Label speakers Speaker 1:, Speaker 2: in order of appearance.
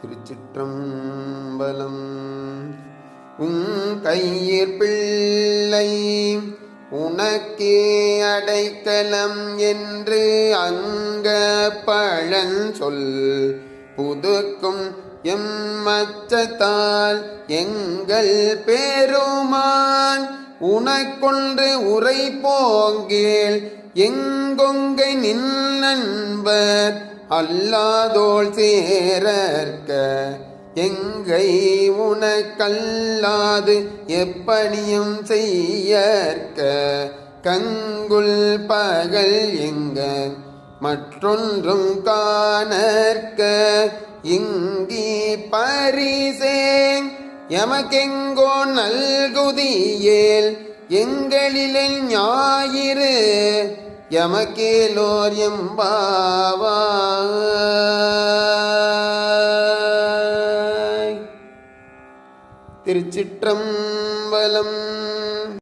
Speaker 1: திருச்சிற்றம்பலம். உன் கையிற் பிள்ளை உனக்கே அடைக்கலம் என்று அங்க பழஞ்சொல் புதுக்கும் எம்மச்சத்தால் எங்கள் பெருமான் உனக்கொன்று உரை போங்கேள். எங்கொங்கை நின் நண்பர் அல்லாதோள் சேரற்க எங்கை உனக்கல்லாது எப்பணியும் செய்யற்க. கங்குல் பகல் எங்க மற்றொன்றும் காணற்க இங்கி பரிசேங் எமக்கெங்கோ நல்குதியேல். எங்களில் ஞாயிறு எமக்கேலோர் எம்பாவாய். திருச்சிற்றம்பலம்.